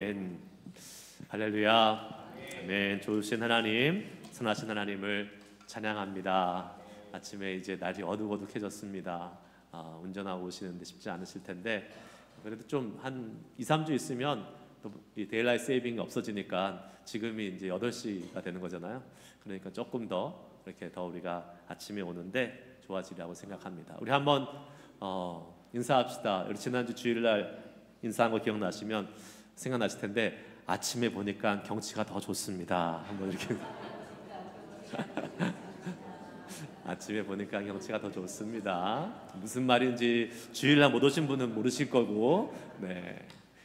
아멘. 할렐루야. 아멘. 좋으신 하나님, 선하신 하나님을 찬양합니다. 아침에 이제 날이 어둑어둑해졌습니다. 운전하고 오시는데 쉽지 않으실 텐데 그래도 좀 한 2, 3주 있으면 또 이 데일라이트 세이빙이 없어지니까 지금이 이제 8시가 되는 거잖아요. 그러니까 조금 더 이렇게 더 우리가 아침에 오는데 좋아지리라고 생각합니다. 우리 한번 인사합시다. 우리 지난주 주일날 인사한 거 기억나시면 생각나실 텐데 아침에 보니까 경치가 더 좋습니다. 한번 이렇게 아침에 보니까 경치가 더 좋습니다. 무슨 말인지 주일날 못 오신 분은 모르실 거고, 네.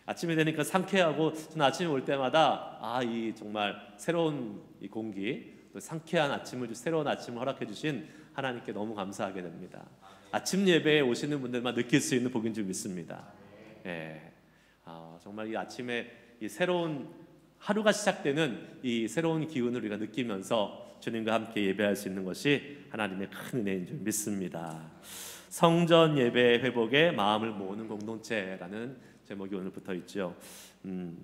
아침에 되니까 상쾌하고 저는 아침에 올 때마다 이 정말 새로운 이 공기, 또 상쾌한 아침을 새로운 아침을 허락해 주신 하나님께 너무 감사하게 됩니다. 아침 예배에 오시는 분들만 느낄 수 있는 복인 줄 믿습니다. 네. 정말 이 아침에 이 새로운 하루가 시작되는 이 새로운 기운을 우리가 느끼면서 주님과 함께 예배할 수 있는 것이 하나님의 큰 은혜인 줄 믿습니다. 성전 예배 회복에 마음을 모으는 공동체라는 제목이 오늘 붙어 있죠.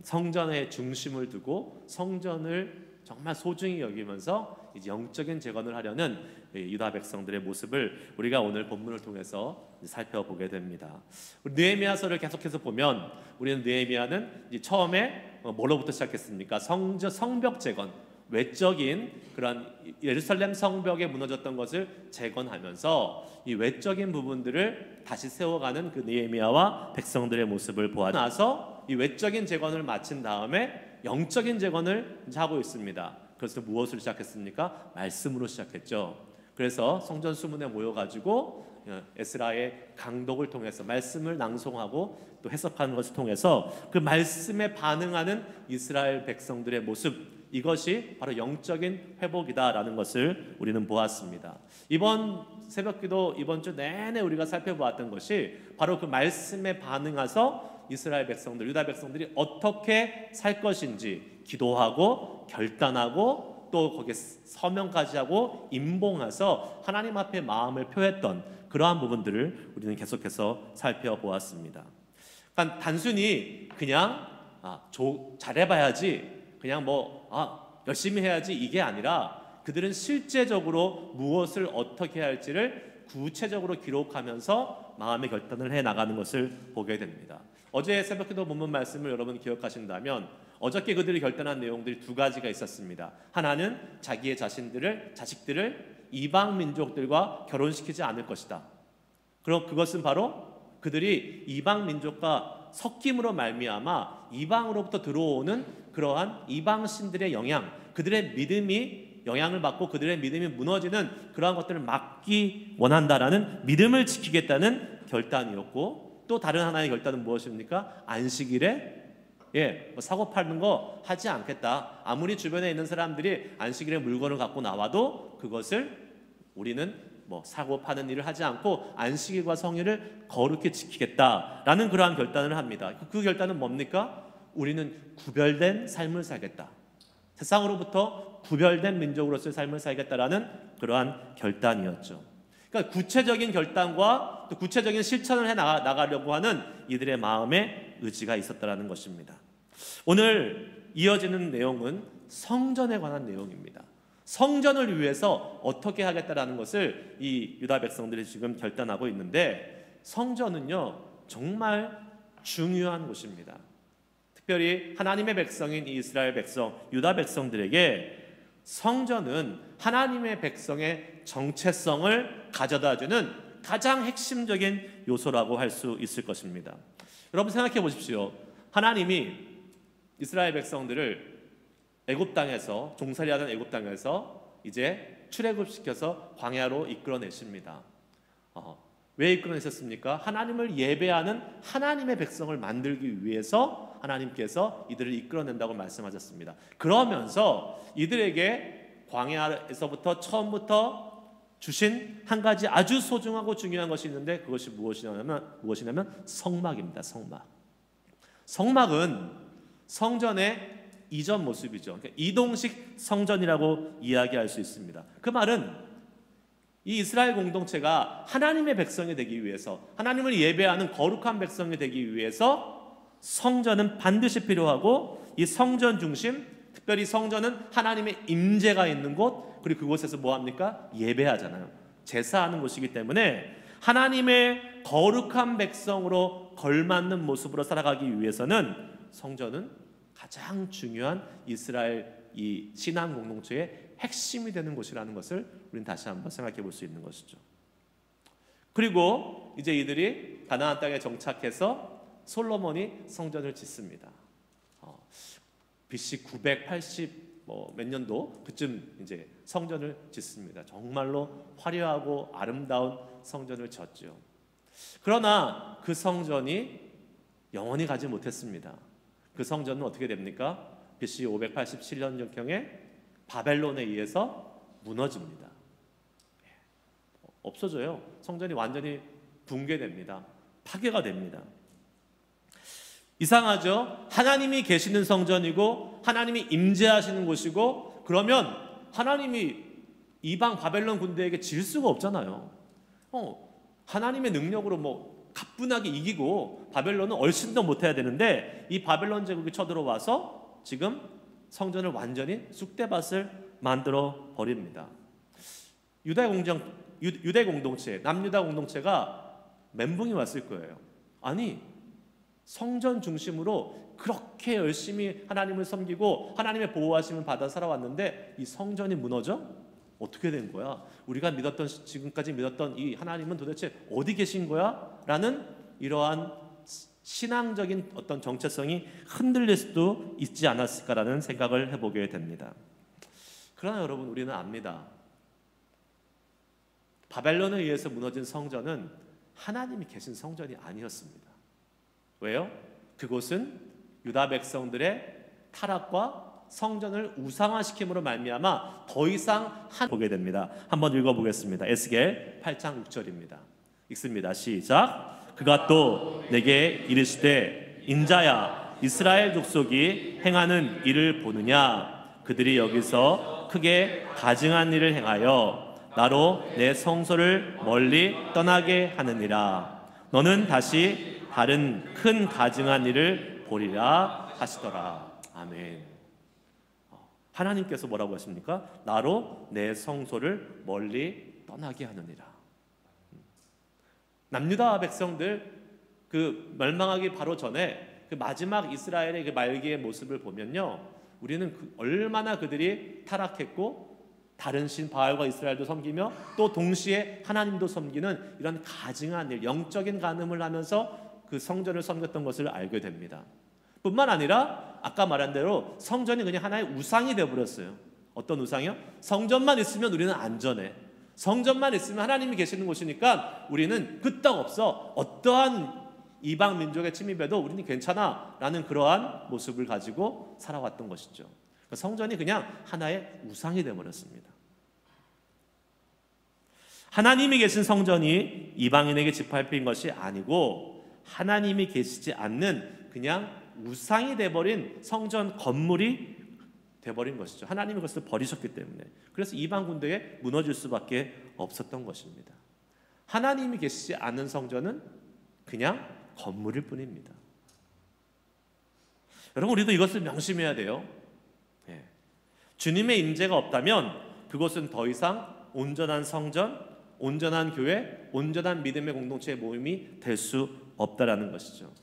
성전에 중심을 두고 성전을 정말 소중히 여기면서 이제 영적인 재건을 하려는 유다 백성들의 모습을 우리가 오늘 본문을 통해서 살펴보게 됩니다. 느헤미야서를 계속해서 보면 우리는 느헤미야는 이제 처음에 뭐로부터 시작했습니까? 성벽 재건, 외적인 그런 예루살렘 성벽에 무너졌던 것을 재건하면서 이 외적인 부분들을 다시 세워가는 그 느헤미야와 백성들의 모습을 보아 나서 이 외적인 재건을 마친 다음에 영적인 재건을 하고 있습니다. 그래서 무엇으로 시작했습니까? 말씀으로 시작했죠. 그래서 성전 수문에 모여가지고 에스라의 강독을 통해서 말씀을 낭송하고 또 해석하는 것을 통해서 그 말씀에 반응하는 이스라엘 백성들의 모습, 이것이 바로 영적인 회복이다라는 것을 우리는 보았습니다. 이번 새벽기도 이번 주 내내 우리가 살펴보았던 것이 바로 그 말씀에 반응해서 이스라엘 백성들, 유다 백성들이 어떻게 살 것인지 기도하고 결단하고 또 거기에 서명까지 하고 임봉해서 하나님 앞에 마음을 표했던 그러한 부분들을 우리는 계속해서 살펴보았습니다. 그러니까 단순히 그냥 잘해봐야지, 그냥 열심히 해야지 이게 아니라 그들은 실제적으로 무엇을 어떻게 할지를 구체적으로 기록하면서 마음의 결단을 해 나가는 것을 보게 됩니다. 어제 새벽기도 본문 말씀을 여러분 기억하신다면 어저께 그들이 결단한 내용들이 두 가지가 있었습니다. 하나는 자기의 자식들을 이방 민족들과 결혼시키지 않을 것이다. 그럼 그것은 바로 그들이 이방 민족과 섞임으로 말미암아 이방으로부터 들어오는 그러한 이방 신들의 영향, 그들의 믿음이 영향을 받고 그들의 믿음이 무너지는 그러한 것들을 막기 원한다라는 믿음을 지키겠다는 결단이었고, 또 다른 하나의 결단은 무엇입니까? 안식일에 사고 파는 거 하지 않겠다. 아무리 주변에 있는 사람들이 안식일에 물건을 갖고 나와도 그것을 우리는 사고 파는 일을 하지 않고 안식일과 성일을 거룩히 지키겠다라는 그러한 결단을 합니다. 그 결단은 뭡니까? 우리는 구별된 삶을 살겠다. 세상으로부터 구별된 민족으로서의 삶을 살겠다라는 그러한 결단이었죠. 그러니까 구체적인 결단과 또 구체적인 실천을 해 나가려고 하는 이들의 마음에 의지가 있었다라는 것입니다. 오늘 이어지는 내용은 성전에 관한 내용입니다. 성전을 위해서 어떻게 하겠다라는 것을 이 유다 백성들이 지금 결단하고 있는데, 성전은요 정말 중요한 곳입니다. 특별히 하나님의 백성인 이스라엘 백성, 유다 백성들에게 성전은 하나님의 백성의 정체성을 가져다주는 가장 핵심적인 요소라고 할 수 있을 것입니다. 여러분 생각해 보십시오. 하나님이 이스라엘 백성들을 애굽 땅에서 종살이하던 애굽 땅에서 이제 출애굽시켜서 광야로 이끌어내십니다. 왜 이끌어내셨습니까? 하나님을 예배하는 하나님의 백성을 만들기 위해서 하나님께서 이들을 이끌어낸다고 말씀하셨습니다. 그러면서 이들에게 광야에서부터 처음부터 주신 한 가지 아주 소중하고 중요한 것이 있는데, 그것이 무엇이냐면 성막입니다. 성막은 성전의 이전 모습이죠. 그러니까 이동식 성전이라고 이야기할 수 있습니다. 그 말은 이 이스라엘 공동체가 하나님의 백성이 되기 위해서, 하나님을 예배하는 거룩한 백성이 되기 위해서 성전은 반드시 필요하고 이 성전 중심, 특별히 성전은 하나님의 임재가 있는 곳, 그리고 그곳에서 뭐 합니까? 예배하잖아요. 제사하는 곳이기 때문에 하나님의 거룩한 백성으로 걸맞는 모습으로 살아가기 위해서는 성전은 가장 중요한 이스라엘 이 신앙 공동체의 핵심이 되는 곳이라는 것을 우리는 다시 한번 생각해 볼 수 있는 것이죠. 그리고 이제 이들이 가나안 땅에 정착해서 솔로몬이 성전을 짓습니다. BC 980 몇 년도 그쯤 이제 성전을 짓습니다. 정말로 화려하고 아름다운 성전을 짓죠. 그러나 그 성전이 영원히 가지 못했습니다. 그 성전은 어떻게 됩니까? BC 587년경에 바벨론에 의해서 무너집니다. 없어져요. 성전이 완전히 붕괴됩니다. 파괴가 됩니다. 이상하죠? 하나님이 계시는 성전이고 하나님이 임재하시는 곳이고, 그러면 하나님이 이방 바벨론 군대에게 질 수가 없잖아요. 하나님의 능력으로 뭐 가뿐하게 이기고 바벨론은 얼씬도 못해야 되는데 이 바벨론 제국이 쳐들어와서 지금 성전을 완전히 쑥대밭을 만들어 버립니다. 유대 공동체, 남유다 공동체가 멘붕이 왔을 거예요. 아니, 성전 중심으로 그렇게 열심히 하나님을 섬기고 하나님의 보호하심을 받아 살아왔는데 이 성전이 무너져? 어떻게 된 거야? 우리가 믿었던, 지금까지 믿었던 이 하나님은 도대체 어디 계신 거야? 라는 이러한 신앙적인 어떤 정체성이 흔들릴 수도 있지 않았을까라는 생각을 해보게 됩니다. 그러나 여러분, 우리는 압니다. 바벨론에 의해서 무너진 성전은 하나님이 계신 성전이 아니었습니다. 왜요? 그곳은 유다 백성들의 타락과 성전을 우상화시킴으로 말미암아 더 이상 보게 됩니다. 한번 읽어보겠습니다. 에스겔 8장 6절입니다. 읽습니다. 시작. 그가 또 내게 이르시되 인자야, 이스라엘 족속이 행하는 일을 보느냐? 그들이 여기서 크게 가증한 일을 행하여 나로 내 성소를 멀리 떠나게 하느니라. 너는 다시 다른 큰 가증한 일을 보리라 하시더라. 아멘. 하나님께서 뭐라고 하십니까? 나로 내 성소를 멀리 떠나게 하느니라. 남유다 백성들 그 멸망하기 바로 전에 그 마지막 이스라엘의 그 말기의 모습을 보면요, 우리는 얼마나 그들이 타락했고 다른 신 바알과 이스라엘도 섬기며 또 동시에 하나님도 섬기는 이런 가증한 일, 영적인 간음을 하면서 그 성전을 섬겼던 것을 알게 됩니다. 뿐만 아니라 아까 말한 대로 성전이 그냥 하나의 우상이 되어버렸어요. 어떤 우상이요? 성전만 있으면 우리는 안전해. 성전만 있으면 하나님이 계시는 곳이니까 우리는 끄떡없어. 어떠한 이방 민족의 침입에도 우리는 괜찮아 라는 그러한 모습을 가지고 살아왔던 것이죠. 성전이 그냥 하나의 우상이 되어버렸습니다. 하나님이 계신 성전이 이방인에게 짓밟힌 것이 아니고 하나님이 계시지 않는 그냥 우상이 돼버린 성전 건물이 돼버린 것이죠. 하나님이 그것을 버리셨기 때문에. 그래서 이방 군대에 무너질 수밖에 없었던 것입니다. 하나님이 계시지 않는 성전은 그냥 건물일 뿐입니다. 여러분, 우리도 이것을 명심해야 돼요. 주님의 임재가 없다면 그것은 더 이상 온전한 성전, 온전한 교회, 온전한 믿음의 공동체의 모임이 될 수 없다라는 것이죠.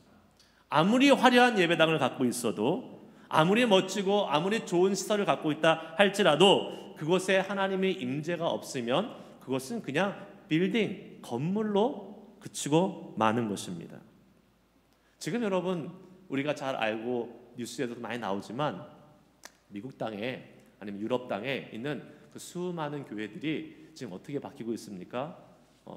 아무리 화려한 예배당을 갖고 있어도, 아무리 멋지고 아무리 좋은 시설을 갖고 있다 할지라도 그곳에 하나님의 임재가 없으면 그것은 그냥 빌딩, 건물로 그치고 마는 것입니다. 지금 여러분, 우리가 잘 알고 뉴스에도 많이 나오지만 미국 땅에 아니면 유럽 땅에 있는 그 수많은 교회들이 지금 어떻게 바뀌고 있습니까?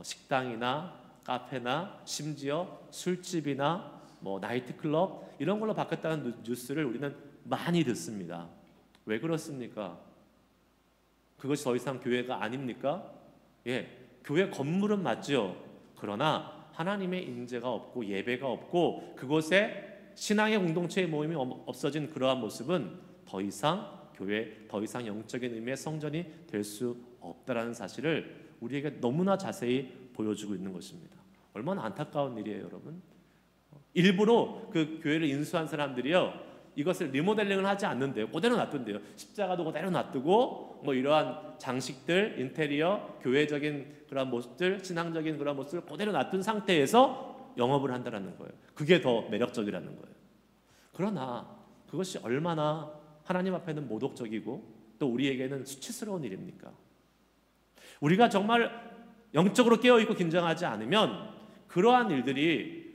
식당이나 카페나 심지어 술집이나 나이트클럽 이런 걸로 바뀌었다는 뉴스를 우리는 많이 듣습니다. 왜 그렇습니까? 그것이 더 이상 교회가 아닙니까? 교회 건물은 맞죠. 그러나 하나님의 임재가 없고 예배가 없고 그곳에 신앙의 공동체의 모임이 없어진 그러한 모습은 더 이상 교회, 더 이상 영적인 의미의 성전이 될 수 없다라는 사실을 우리에게 너무나 자세히 보여주고 있는 것입니다. 얼마나 안타까운 일이에요, 여러분. 일부러 그 교회를 인수한 사람들이요, 이것을 리모델링을 하지 않는데요, 그대로 놔둔대요. 십자가도 그대로 놔두고 뭐 이러한 장식들, 인테리어, 교회적인 그런 모습들, 신앙적인 그런 모습을 그대로 놔둔 상태에서 영업을 한다는 거예요. 그게 더 매력적이라는 거예요. 그러나 그것이 얼마나 하나님 앞에는 모독적이고 또 우리에게는 수치스러운 일입니까? 우리가 정말 영적으로 깨어있고 긴장하지 않으면 그러한 일들이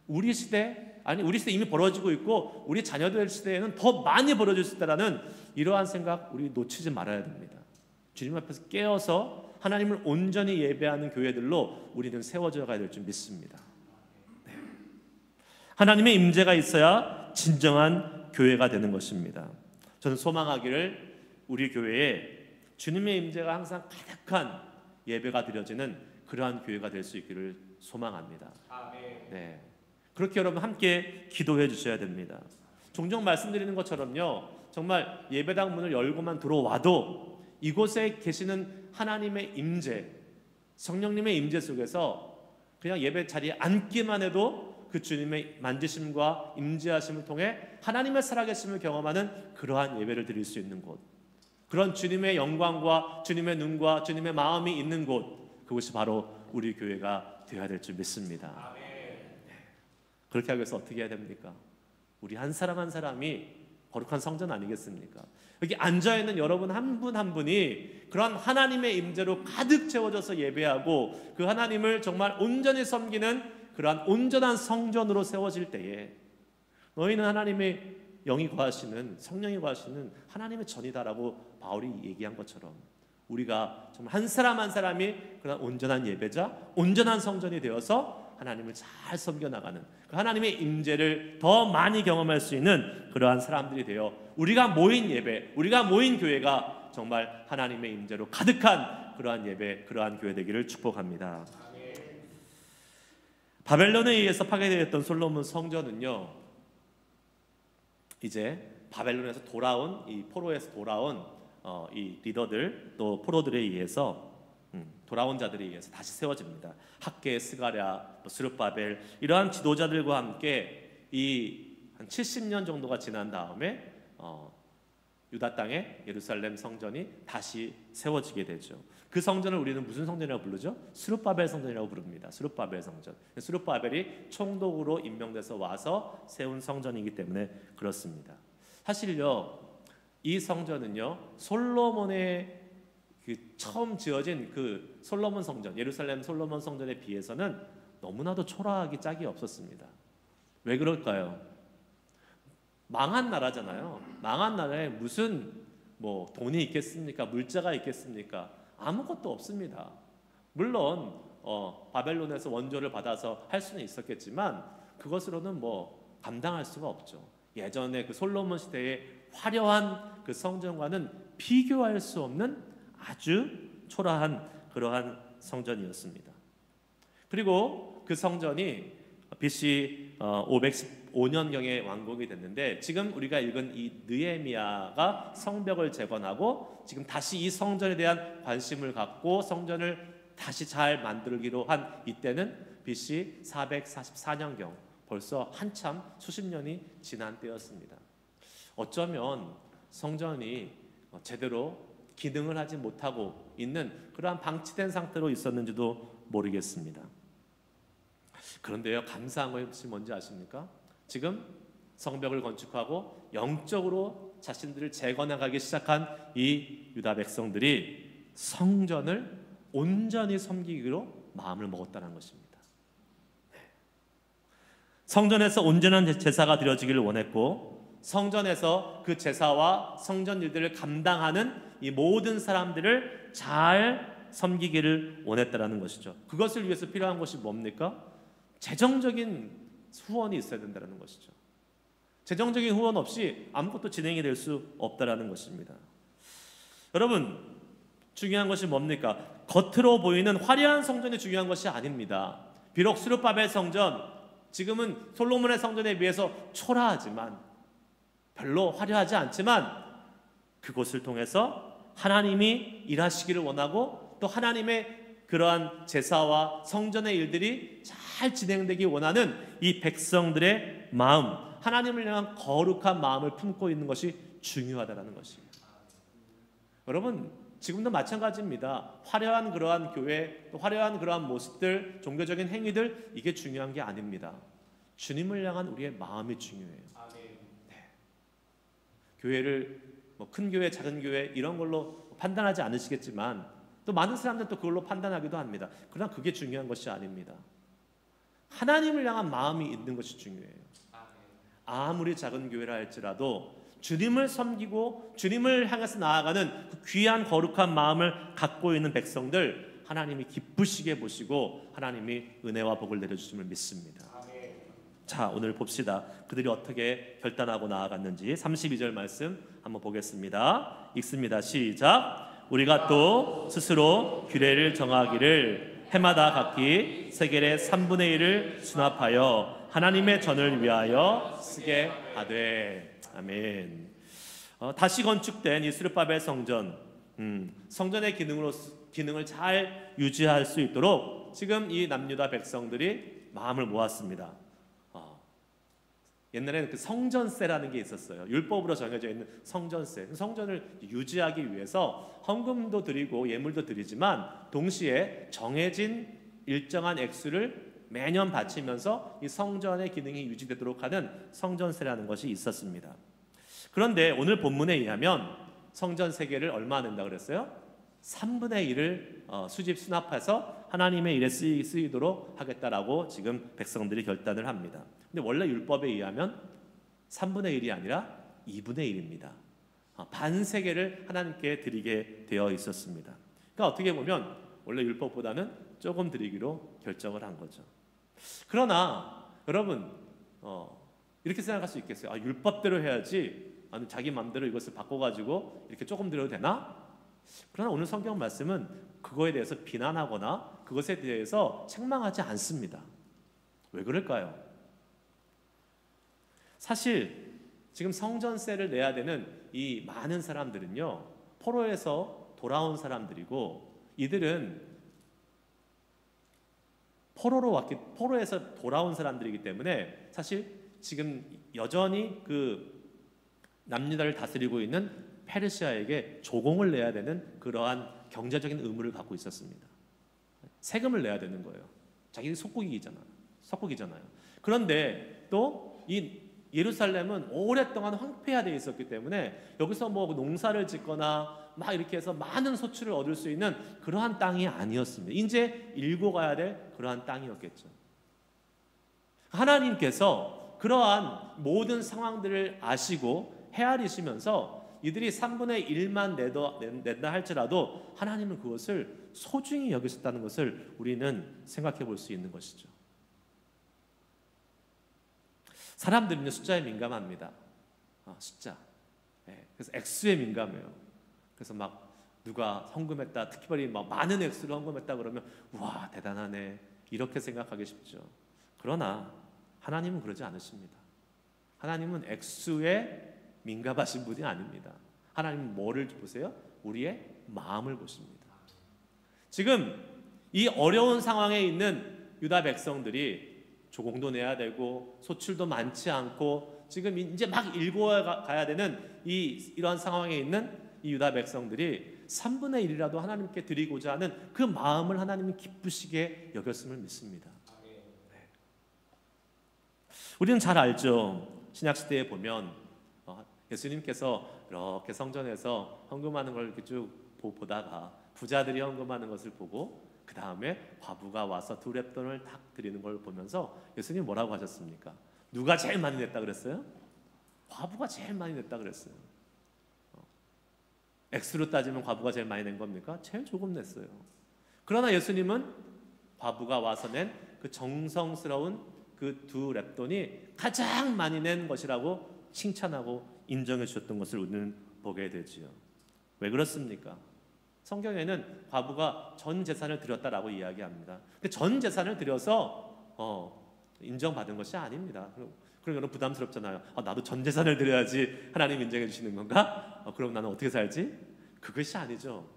우리 시대, 아니 우리 시대 이미 벌어지고 있고 우리 자녀들 시대에는 더 많이 벌어질 수 있다는 이러한 생각 우리 놓치지 말아야 됩니다. 주님 앞에서 깨어서 하나님을 온전히 예배하는 교회들로 우리는 세워져 가야 될 줄 믿습니다. 네. 하나님의 임재가 있어야 진정한 교회가 되는 것입니다. 저는 소망하기를 우리 교회에 주님의 임재가 항상 가득한 예배가 드려지는 그러한 교회가 될 수 있기를 소망합니다. 네. 그렇게 여러분 함께 기도해 주셔야 됩니다. 종종 말씀드리는 것처럼요, 정말 예배당 문을 열고만 들어와도 이곳에 계시는 하나님의 임재, 성령님의 임재 속에서 그냥 예배 자리에 앉기만 해도 그 주님의 만지심과 임재하심을 통해 하나님의 살아계심을 경험하는 그러한 예배를 드릴 수 있는 곳, 그런 주님의 영광과 주님의 눈과 주님의 마음이 있는 곳, 그것이 바로 우리 교회가 되어야 될 줄 믿습니다. 그렇게 하기 위해서 어떻게 해야 됩니까? 우리 한 사람 한 사람이 거룩한 성전 아니겠습니까? 여기 앉아있는 여러분 한 분 한 분이 그런 하나님의 임재로 가득 채워져서 예배하고 그 하나님을 정말 온전히 섬기는 그러한 온전한 성전으로 세워질 때에 너희는 하나님의 영이 거하시는, 성령이 거하시는 하나님의 전이다라고 바울이 얘기한 것처럼 우리가 정말 한 사람 한 사람이 그런 온전한 예배자, 온전한 성전이 되어서 하나님을 잘 섬겨나가는 그 하나님의 임재를 더 많이 경험할 수 있는 그러한 사람들이 되어 우리가 모인 예배, 우리가 모인 교회가 정말 하나님의 임재로 가득한 그러한 예배, 그러한 교회 되기를 축복합니다. 바벨론에 의해서 파괴되었던 솔로몬 성전은요, 이제 바벨론에서 돌아온 이 포로에서 돌아온 이 리더들 또 포로들에 의해서 돌아온 자들에 의해서 다시 세워집니다. 학계, 스가랴, 스룹바벨 이러한 지도자들과 함께 이 한 70년 정도가 지난 다음에 유다 땅에 예루살렘 성전이 다시 세워지게 되죠. 그 성전을 우리는 무슨 성전이라고 부르죠? 스룹바벨 성전이라고 부릅니다. 스룹바벨 성전. 스룹바벨이 총독으로 임명돼서 와서 세운 성전이기 때문에 그렇습니다. 사실요, 이 성전은요, 솔로몬의 그 처음 지어진 그 솔로몬 성전, 예루살렘 솔로몬 성전에 비해서는 너무나도 초라하기 짝이 없었습니다. 왜 그럴까요? 망한 나라잖아요. 망한 나라에 무슨 뭐 돈이 있겠습니까? 물자가 있겠습니까? 아무것도 없습니다. 물론 바벨론에서 원조를 받아서 할 수는 있었겠지만 그것으로는 뭐 감당할 수가 없죠. 예전에 그 솔로몬 시대의 화려한 그 성전과는 비교할 수 없는 아주 초라한 그러한 성전이었습니다. 그리고 그 성전이 BC 515년경에 완공이 됐는데 지금 우리가 읽은 이 느헤미야가 성벽을 재건하고 지금 다시 이 성전에 대한 관심을 갖고 성전을 다시 잘 만들기로 한 이때는 BC 444년경, 벌써 한참 수십 년이 지난 때였습니다. 어쩌면 성전이 제대로 기능을 하지 못하고 있는 그러한 방치된 상태로 있었는지도 모르겠습니다. 그런데요, 감사한 것이 뭔지 아십니까? 지금 성벽을 건축하고 영적으로 자신들을 재건해가기 시작한 이 유다 백성들이 성전을 온전히 섬기기로 마음을 먹었다는 것입니다. 성전에서 온전한 제사가 드려지기를 원했고 성전에서 그 제사와 성전 일들을 감당하는 이 모든 사람들을 잘 섬기기를 원했다는 것이죠. 그것을 위해서 필요한 것이 뭡니까? 재정적인 후원이 있어야 된다는 것이죠. 재정적인 후원 없이 아무것도 진행이 될 수 없다는 것입니다. 여러분, 중요한 것이 뭡니까? 겉으로 보이는 화려한 성전이 중요한 것이 아닙니다. 비록 스룹바벨 성전, 지금은 솔로몬의 성전에 비해서 초라하지만 별로 화려하지 않지만 그곳을 통해서 하나님이 일하시기를 원하고 또 하나님의 그러한 제사와 성전의 일들이 잘 진행되기 원하는 이 백성들의 마음, 하나님을 향한 거룩한 마음을 품고 있는 것이 중요하다는 것입니다. 여러분, 지금도 마찬가지입니다. 화려한 그러한 교회, 또 화려한 그러한 모습들, 종교적인 행위들, 이게 중요한 게 아닙니다. 주님을 향한 우리의 마음이 중요해요. 네. 교회를 큰 교회, 작은 교회 이런 걸로 판단하지 않으시겠지만 또 많은 사람들은 또 그걸로 판단하기도 합니다. 그러나 그게 중요한 것이 아닙니다. 하나님을 향한 마음이 있는 것이 중요해요. 아무리 작은 교회라 할지라도 주님을 섬기고 주님을 향해서 나아가는 그 귀한 거룩한 마음을 갖고 있는 백성들, 하나님이 기쁘시게 보시고 하나님이 은혜와 복을 내려주심을 믿습니다. 자, 오늘 봅시다. 그들이 어떻게 결단하고 나아갔는지 32절 말씀 한번 보겠습니다. 읽습니다. 시작. 우리가 또 스스로 규례를 정하기를 해마다 각기 세겔의 3분의 1을 수납하여 하나님의 전을 위하여 쓰게 하되. 아멘. 다시 건축된 이 스룹바벨 성전, 성전의 기능을 잘 유지할 수 있도록 지금 이 남유다 백성들이 마음을 모았습니다. 옛날에는 그 성전세라는 게 있었어요. 율법으로 정해져 있는 성전세. 성전을 유지하기 위해서 헌금도 드리고 예물도 드리지만 동시에 정해진 일정한 액수를 매년 바치면서 이 성전의 기능이 유지되도록 하는 성전세라는 것이 있었습니다. 그런데 오늘 본문에 의하면 성전 세계를 얼마 낸다 그랬어요? 3분의 1을 수납해서 하나님의 일에 쓰이도록 하겠다라고 지금 백성들이 결단을 합니다. 근데 원래 율법에 의하면 3분의 1이 아니라 2분의 1입니다. 반 세계를 하나님께 드리게 되어 있었습니다. 그러니까 어떻게 보면 원래 율법보다는 조금 드리기로 결정을 한 거죠. 그러나 여러분 이렇게 생각할 수 있겠어요. 율법대로 해야지 자기 마음대로 이것을 바꿔가지고 이렇게 조금 드려도 되나? 그러나 오늘 성경 말씀은 그거에 대해서 비난하거나 그것에 대해서 책망하지 않습니다. 왜 그럴까요? 사실 지금 성전세를 내야 되는 이 많은 사람들은요, 포로에서 돌아온 사람들이고, 이들은 포로에서 돌아온 사람들이기 때문에 사실 지금 여전히 그 남유다를 다스리고 있는 페르시아에게 조공을 내야 되는 그러한 경제적인 의무를 갖고 있었습니다. 세금을 내야 되는 거예요. 자기들이 속국이잖아요. 그런데 또 이 예루살렘은 오랫동안 황폐화되어 있었기 때문에 여기서 뭐 농사를 짓거나 막 이렇게 해서 많은 소출을 얻을 수 있는 그러한 땅이 아니었습니다. 이제 일고 가야 될 그러한 땅이었겠죠. 하나님께서 그러한 모든 상황들을 아시고 헤아리시면서 이들이 3분의 1만 낸다 할지라도 하나님은 그것을 소중히 여기셨다는 것을 우리는 생각해 볼 수 있는 것이죠. 사람들은 숫자에 민감합니다. 숫자. 그래서 액수에 민감해요. 그래서 막 누가 헌금했다, 특별히 막 많은 액수를 헌금했다 그러면 와 대단하네 이렇게 생각하기 쉽죠. 그러나 하나님은 그러지 않으십니다. 하나님은 액수에 민감하신 분이 아닙니다. 하나님은 뭐를 보세요? 우리의 마음을 보십니다. 지금 이 어려운 상황에 있는 유다 백성들이 조공도 내야 되고 소출도 많지 않고 지금 이제 막 일궈가야 되는 이러한 상황에 있는 이 유다 백성들이 3분의 1이라도 하나님께 드리고자 하는 그 마음을 하나님이 기쁘시게 여겼음을 믿습니다. 네. 우리는 잘 알죠. 신약시대에 보면 예수님께서 이렇게 성전에서 헌금하는 걸 이렇게 쭉 보다가 부자들이 헌금하는 것을 보고 그 다음에 과부가 와서 2렙돈을 딱 드리는 걸 보면서 예수님 뭐라고 하셨습니까? 누가 제일 많이 냈다 그랬어요? 과부가 제일 많이 냈다 그랬어요. 액수로 따지면 과부가 제일 많이 낸 겁니까? 제일 조금 냈어요. 그러나 예수님은 과부가 와서 낸 그 정성스러운 그 2렙돈이 가장 많이 낸 것이라고 칭찬하고 인정해 주셨던 것을 우리는 보게 되지요. 왜 그렇습니까? 성경에는 과부가 전 재산을 드렸다라고 이야기합니다. 근데 전 재산을 드려서 인정받은 것이 아닙니다. 그럼 여러분 부담스럽잖아요. 나도 전 재산을 드려야지 하나님 인정해 주시는 건가? 그럼 나는 어떻게 살지? 그것이 아니죠.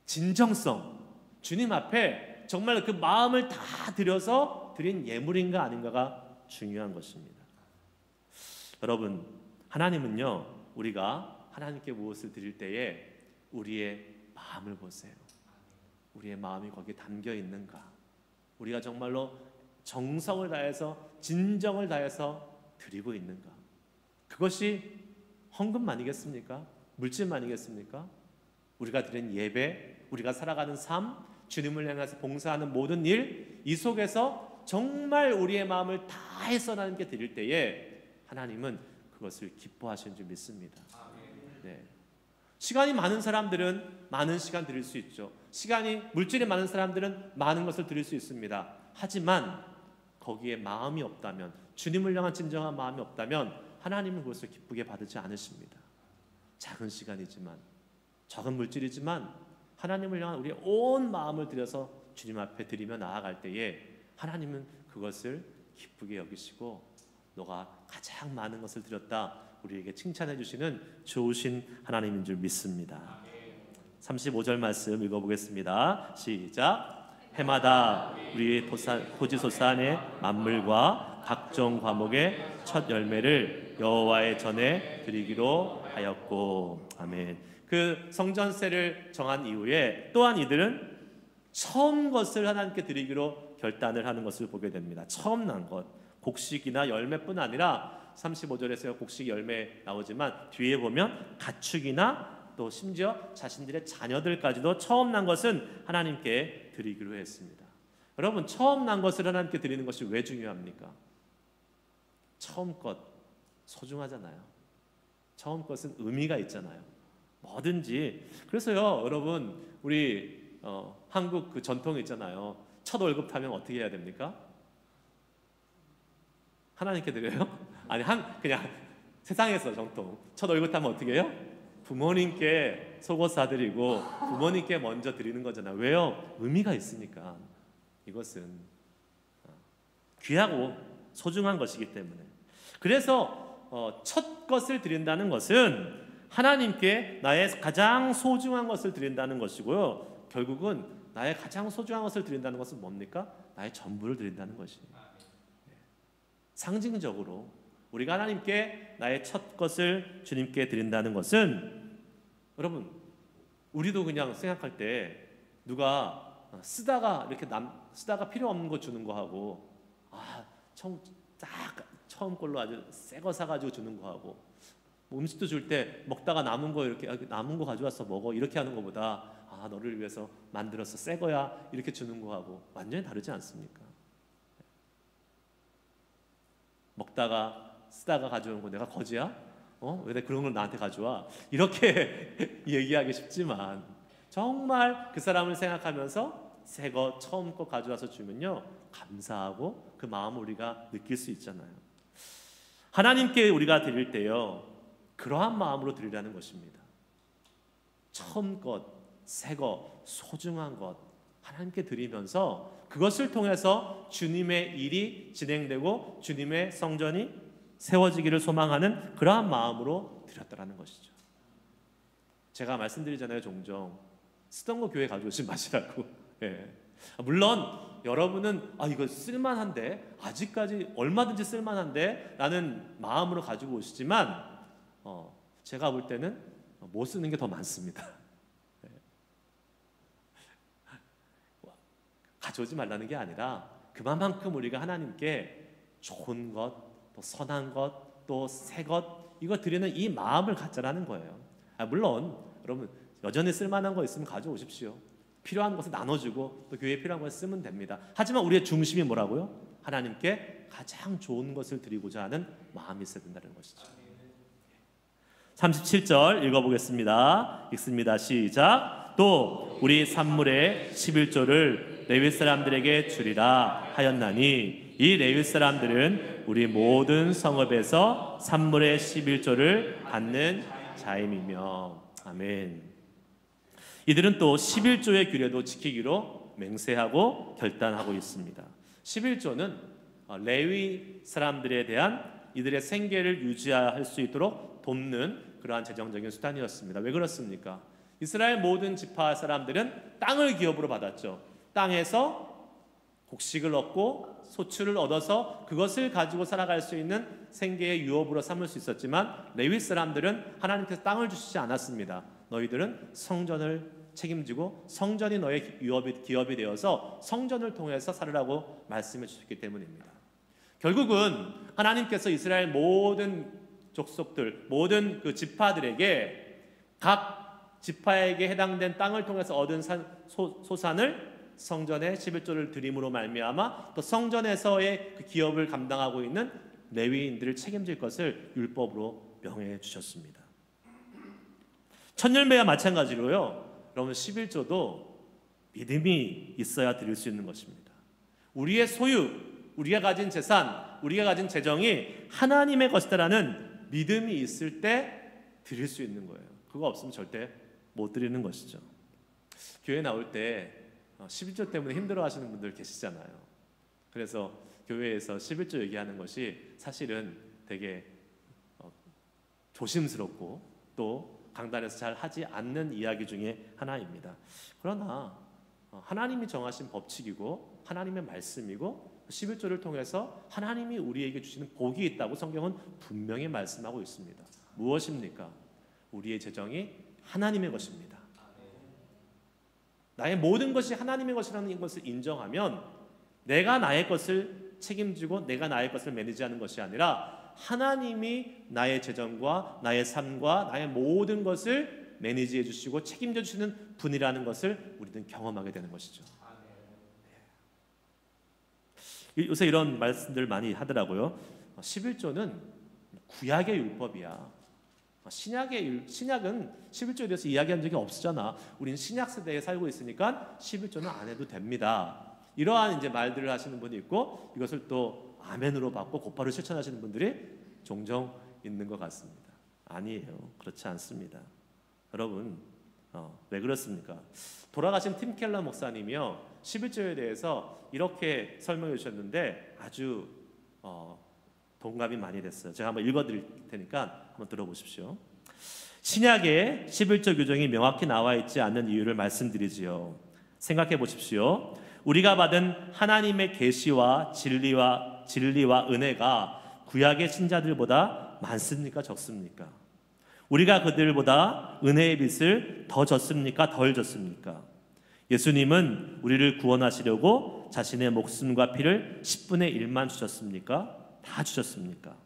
진정성, 주님 앞에 정말 그 마음을 다 들여서 드린 예물인가 아닌가가 중요한 것입니다. 여러분, 하나님은요, 우리가 하나님께 무엇을 드릴 때에 우리의 마음을 보세요. 우리의 마음이 거기에 담겨 있는가? 우리가 정말로 정성을 다해서 진정을 다해서 드리고 있는가? 그것이 헌금만이겠습니까? 물질만이겠습니까? 우리가 드린 예배, 우리가 살아가는 삶, 주님을 향해서 봉사하는 모든 일, 이 속에서 정말 우리의 마음을 다해서 하나님께 드릴 때에 하나님은 그것을 기뻐하시는 줄 믿습니다. 네. 시간이 많은 사람들은 많은 시간 드릴 수 있죠. 물질이 많은 사람들은 많은 것을 드릴 수 있습니다. 하지만 거기에 마음이 없다면, 주님을 향한 진정한 마음이 없다면 하나님은 그것을 기쁘게 받지 않으십니다. 작은 시간이지만, 적은 물질이지만 하나님을 향한 우리의 온 마음을 들여서 주님 앞에 드리며 나아갈 때에 하나님은 그것을 기쁘게 여기시고 너가 가장 많은 것을 드렸다, 우리에게 칭찬해 주시는 좋으신 하나님인 줄 믿습니다. 35절 말씀 읽어보겠습니다. 시작. 해마다 우리 토지 소산의 만물과 각종 과목의 첫 열매를 여호와의 전에 드리기로 하였고. 아멘. 그 성전세를 정한 이후에 또한 이들은 처음 것을 하나님께 드리기로 결단을 하는 것을 보게 됩니다. 처음 난 것, 곡식이나 열매뿐 아니라 35절에서 곡식 열매 나오지만 뒤에 보면 가축이나 또 심지어 자신들의 자녀들까지도 처음 난 것은 하나님께 드리기로 했습니다. 여러분, 처음 난 것을 하나님께 드리는 것이 왜 중요합니까? 처음 것 소중하잖아요. 처음 것은 의미가 있잖아요. 뭐든지. 그래서요, 여러분, 우리 한국 그 전통이 있잖아요. 첫 월급 타면 어떻게 해야 됩니까? 하나님께 드려요? 아니, 그냥 세상에서 전통. 첫 월급 타면 어떻게 해요? 부모님께 속옷 사드리고 부모님께 먼저 드리는 거잖아요. 왜요? 의미가 있으니까. 이것은 귀하고 소중한 것이기 때문에. 그래서 첫 것을 드린다는 것은 하나님께 나의 가장 소중한 것을 드린다는 것이고요. 결국은 나의 가장 소중한 것을 드린다는 것은 뭡니까? 나의 전부를 드린다는 것이에요. 상징적으로 우리가 하나님께 나의 첫 것을 주님께 드린다는 것은, 여러분, 우리도 그냥 생각할 때 누가 쓰다가 이렇게 쓰다가 필요 없는 거 주는 거 하고, 처음 걸로 아주 새 거 사가지고 주는 거 하고, 음식도 줄 때 먹다가 남은 거 이렇게 남은 거 가져와서 먹어 이렇게 하는 것보다 너를 위해서 만들어서 새 거야 이렇게 주는 거 하고 완전히 다르지 않습니까? 먹다가 쓰다가 가져온 거 내가 거지야? 왜 그런 걸 나한테 가져와? 이렇게 얘기하기 쉽지만 정말 그 사람을 생각하면서 새 거 처음 거 가져와서 주면요, 감사하고 그 마음을 우리가 느낄 수 있잖아요. 하나님께 우리가 드릴 때요, 그러한 마음으로 드리라는 것입니다. 처음 것, 새 것, 소중한 것 하나님께 드리면서 그것을 통해서 주님의 일이 진행되고 주님의 성전이 세워지기를 소망하는 그러한 마음으로 드렸다라는 것이죠. 제가 말씀드리잖아요, 종종 쓰던 거 교회 가져오지 마시라고. 예. 물론 여러분은 이거 쓸만한데, 아직까지 얼마든지 쓸만한데 라는 마음으로 가지고 오시지만 제가 볼 때는 못 쓰는 게 더 많습니다. 가져오지 말라는 게 아니라 그만큼 우리가 하나님께 좋은 것, 또 선한 것, 또 새 것, 이거 드리는 이 마음을 갖자라는 거예요. 물론 여러분 여전히 쓸만한 거 있으면 가져오십시오. 필요한 것을 나눠주고 또 교회에 필요한 것을 쓰면 됩니다. 하지만 우리의 중심이 뭐라고요? 하나님께 가장 좋은 것을 드리고자 하는 마음이 있어야 된다는 것이죠. 37절 읽어보겠습니다. 읽습니다. 시작. 또 우리 산물의 11조를 레위 사람들에게 주리라 하였나니 이 레위 사람들은 우리 모든 성읍에서 산물의 11조를 받는 자임이며. 아멘. 이들은 또 11조의 규례도 지키기로 맹세하고 결단하고 있습니다. 11조는 레위 사람들에 대한 이들의 생계를 유지할 수 있도록 돕는 그러한 재정적인 수단이었습니다. 왜 그렇습니까? 이스라엘 모든 지파 사람들은 땅을 기업으로 받았죠. 땅에서 곡식을 얻고 소출을 얻어서 그것을 가지고 살아갈 수 있는 생계의 유업으로 삼을 수 있었지만 레위 사람들은 하나님께서 땅을 주시지 않았습니다. 너희들은 성전을 책임지고 성전이 너의 기업이 되어서 성전을 통해서 살으라고 말씀해 주셨기 때문입니다. 결국은 하나님께서 이스라엘 모든 족속들, 모든 그 지파들에게 각 지파에게 해당된 땅을 통해서 얻은 소산을 성전에 11조를 드림으로 말미암아 또 성전에서의 그 기업을 감당하고 있는 레위인들을 책임질 것을 율법으로 명해 주셨습니다. 첫열매와 마찬가지로요, 여러분 11조도 믿음이 있어야 드릴 수 있는 것입니다. 우리의 소유, 우리가 가진 재산, 우리가 가진 재정이 하나님의 것이다라는 믿음이 있을 때 드릴 수 있는 거예요. 그거 없으면 절대 못 드리는 것이죠. 교회 나올 때 11조 때문에 힘들어하시는 분들 계시잖아요. 그래서 교회에서 11조 얘기하는 것이 사실은 되게 조심스럽고 또 강단에서 잘 하지 않는 이야기 중에 하나입니다. 그러나 하나님이 정하신 법칙이고 하나님의 말씀이고 11조를 통해서 하나님이 우리에게 주시는 복이 있다고 성경은 분명히 말씀하고 있습니다. 무엇입니까? 우리의 재정이 하나님의 것입니다. 나의 모든 것이 하나님의 것이라는 것을 인정하면 내가 나의 것을 책임지고 내가 나의 것을 매니지하는 것이 아니라 하나님이 나의 재정과 나의 삶과 나의 모든 것을 매니지해 주시고 책임져 주시는 분이라는 것을 우리는 경험하게 되는 것이죠. 요새 이런 말씀들 많이 하더라고요. 11조는 구약의 율법이야. 신약은 11조에 대해서 이야기한 적이 없잖아. 우리는 신약 세대에 살고 있으니까 11조는 안 해도 됩니다. 이러한 이제 말들을 하시는 분이 있고 이것을 또 아멘으로 받고 곧바로 실천하시는 분들이 종종 있는 것 같습니다. 아니에요. 그렇지 않습니다. 여러분, 왜 그렇습니까? 돌아가신 팀 켈러 목사님이요 11조에 대해서 이렇게 설명해 주셨는데 아주 동감이 많이 됐어요. 제가 한번 읽어드릴 테니까 한번 들어보십시오. 신약에 11조 규정이 명확히 나와 있지 않는 이유를 말씀드리지요. 생각해 보십시오. 우리가 받은 하나님의 계시와 진리와 은혜가 구약의 신자들보다 많습니까? 적습니까? 우리가 그들보다 은혜의 빛을 더 줬습니까? 덜 줬습니까? 예수님은 우리를 구원하시려고 자신의 목숨과 피를 10분의 1만 주셨습니까? 다 주셨습니까?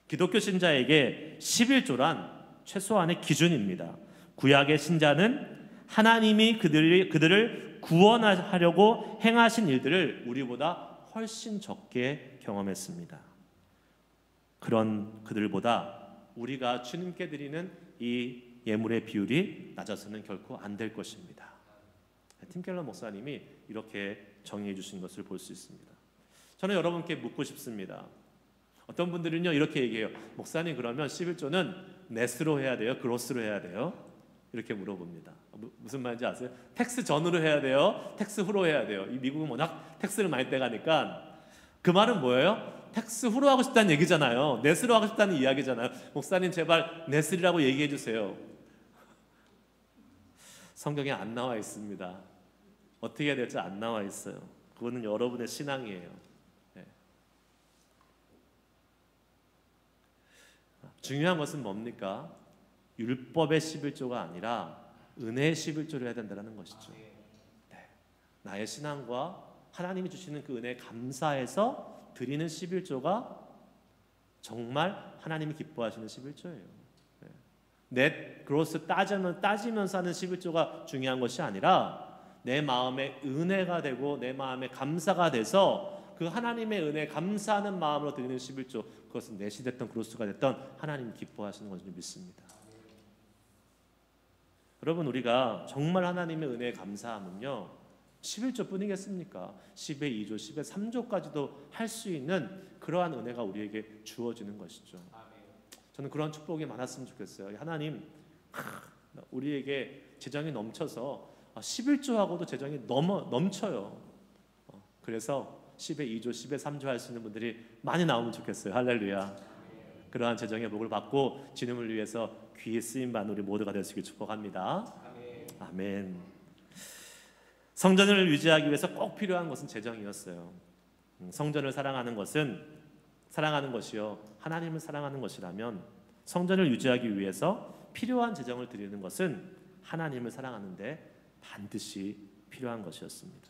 기독교 신자에게 11조란 최소한의 기준입니다. 구약의 신자는 하나님이 그들을 구원하려고 행하신 일들을 우리보다 훨씬 적게 경험했습니다. 그런 그들보다 우리가 주님께 드리는 이 예물의 비율이 낮아서는 결코 안 될 것입니다. 팀 켈러 목사님이 이렇게 정의해 주신 것을 볼 수 있습니다. 저는 여러분께 묻고 싶습니다. 어떤 분들은요 이렇게 얘기해요. 목사님 그러면 11조는 넷으로 해야 돼요? 그로스로 해야 돼요? 이렇게 물어봅니다. 무슨 말인지 아세요? 텍스 전후로 해야 돼요? 텍스 후로 해야 돼요? 이 미국은 워낙 텍스를 많이 떼가니까 그 말은 뭐예요? 텍스 후로 하고 싶다는 얘기잖아요. 넷으로 하고 싶다는 이야기잖아요. 목사님 제발 넷이라고 얘기해 주세요. 성경에 안 나와 있습니다. 어떻게 해야 될지 안 나와 있어요. 그거는 여러분의 신앙이에요. 네. 중요한 것은 뭡니까? 율법의 11조가 아니라 은혜의 11조를 해야 된다는 것이죠. 네. 나의 신앙과 하나님이 주시는 그 은혜에 감사해서 드리는 11조가 정말 하나님이 기뻐하시는 11조예요. 네. 넷 그로스 따지면서 하는 11조가 중요한 것이 아니라 내 마음에 은혜가 되고 내 마음에 감사가 돼서 그 하나님의 은혜에 감사하는 마음으로 드리는 11조, 그것은 넷이 됐던 그로스가 됐던 하나님 기뻐하시는 것을 믿습니다. 여러분, 우리가 정말 하나님의 은혜에 감사하면요 11조 뿐이겠습니까? 10의 2조, 10의 3조까지도 할 수 있는 그러한 은혜가 우리에게 주어지는 것이죠. 저는 그런 축복이 많았으면 좋겠어요. 하나님, 우리에게 재정이 넘쳐서 11조하고도 재정이 넘쳐요. 그래서 10의 2조, 10의 3조 할 수 있는 분들이 많이 나오면 좋겠어요. 할렐루야. 그러한 재정의 복을 받고 주님을 위해서 귀히 쓰임 받는 우리 모두가 될 수 있게 축복합니다. 아멘. 성전을 유지하기 위해서 꼭 필요한 것은 재정이었어요. 성전을 사랑하는 것이요 하나님을 사랑하는 것이라면 성전을 유지하기 위해서 필요한 재정을 드리는 것은 하나님을 사랑하는데 반드시 필요한 것이었습니다.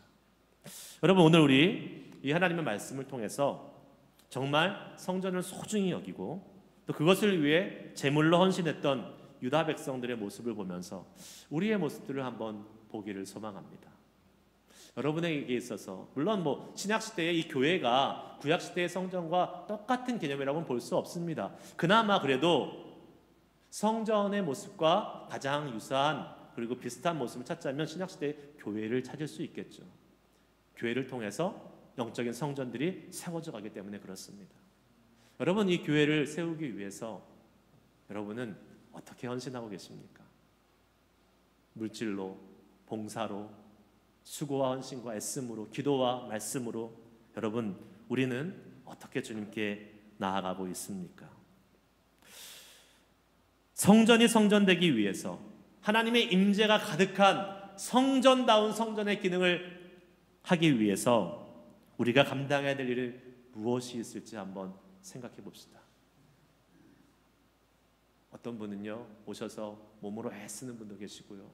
여러분, 오늘 우리 이 하나님의 말씀을 통해서 정말 성전을 소중히 여기고 또 그것을 위해 제물로 헌신했던 유다 백성들의 모습을 보면서 우리의 모습들을 한번 보기를 소망합니다. 여러분에게 있어서 물론 신약 시대의 이 교회가 구약 시대의 성전과 똑같은 개념이라고는 볼 수 없습니다. 그나마 그래도 성전의 모습과 가장 유사한 그리고 비슷한 모습을 찾자면 신약 시대의 교회를 찾을 수 있겠죠. 교회를 통해서 영적인 성전들이 세워져 가기 때문에 그렇습니다. 여러분, 이 교회를 세우기 위해서 여러분은 어떻게 헌신하고 계십니까? 물질로, 봉사로, 수고와 헌신과 애씀으로, 기도와 말씀으로 여러분, 우리는 어떻게 주님께 나아가고 있습니까? 성전이 성전되기 위해서 하나님의 임재가 가득한 성전다운 성전의 기능을 하기 위해서 우리가 감당해야 될 일이 무엇이 있을지 한번 생각해 봅시다. 어떤 분은요, 오셔서 몸으로 애쓰는 분도 계시고요.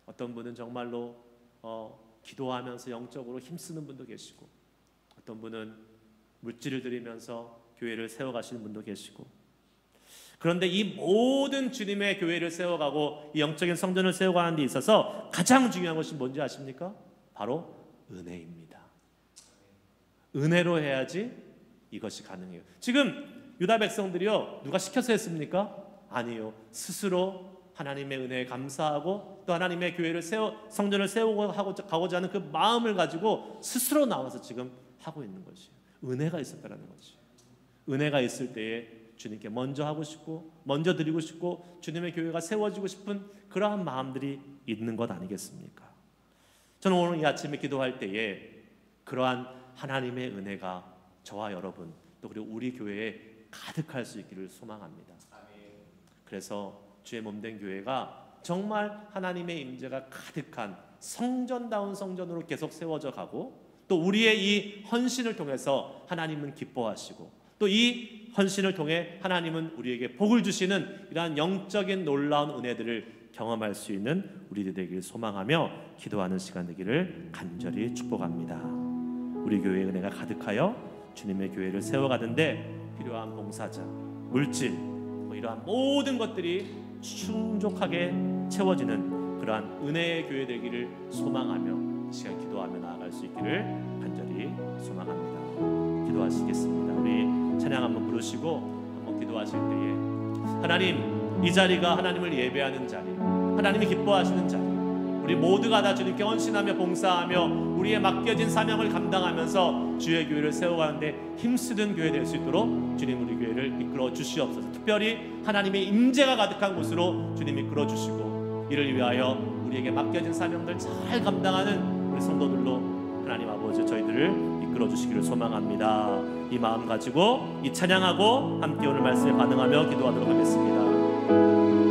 어떤 분은 정말로 기도하면서 영적으로 힘쓰는 분도 계시고, 어떤 분은 물질을 드리면서 교회를 세워가시는 분도 계시고, 그런데 이 모든 주님의 교회를 세워가고 이 영적인 성전을 세워가는 데 있어서 가장 중요한 것이 뭔지 아십니까? 바로 은혜입니다. 은혜로 해야지 이것이 가능해요. 지금 유다 백성들이요, 누가 시켜서 했습니까? 아니요, 스스로 하나님의 은혜에 감사하고 또 하나님의 교회를 성전을 세우고 가고자 하는 그 마음을 가지고 스스로 나와서 지금 하고 있는 것이에요. 은혜가 있었다라는 거지. 은혜가 있을 때에 주님께 먼저 하고 싶고 먼저 드리고 싶고 주님의 교회가 세워지고 싶은 그러한 마음들이 있는 것 아니겠습니까? 저는 오늘 이 아침에 기도할 때에 그러한 하나님의 은혜가 저와 여러분 또 그리고 우리 교회에 가득할 수 있기를 소망합니다. 그래서 주의 몸된 교회가 정말 하나님의 임재가 가득한 성전다운 성전으로 계속 세워져 가고 또 우리의 이 헌신을 통해서 하나님은 기뻐하시고 또 이 헌신을 통해 하나님은 우리에게 복을 주시는 이러한 영적인 놀라운 은혜들을 경험할 수 있는 우리들 되기를 소망하며 기도하는 시간 되기를 간절히 축복합니다. 우리 교회의 은혜가 가득하여 주님의 교회를 세워가는데 필요한 봉사자, 물질, 이러한 모든 것들이 충족하게 채워지는 그러한 은혜의 교회 되기를 소망하며 시간 기도하며 나아갈 수 있기를 간절히 소망합니다. 기도하시겠습니다. 우리 찬양 한번 부르시고 한번 기도하실 때에 하나님, 이 자리가 하나님을 예배하는 자리, 하나님이 기뻐하시는 자리, 우리 모두가 다 주님께 헌신하며 봉사하며 우리의 맡겨진 사명을 감당하면서 주의 교회를 세워가는데 힘쓰는 교회 될 수 있도록 주님 우리 교회를 이끌어 주시옵소서. 특별히 하나님의 임재가 가득한 곳으로 주님 이끌어 주시고 이를 위하여 우리에게 맡겨진 사명들 잘 감당하는 우리 성도들로 하나님 아버지 저희들을 이끌어 주시기를 소망합니다. 이 마음 가지고 이 찬양하고 함께 오늘 말씀에 반응하며 기도하도록 하겠습니다.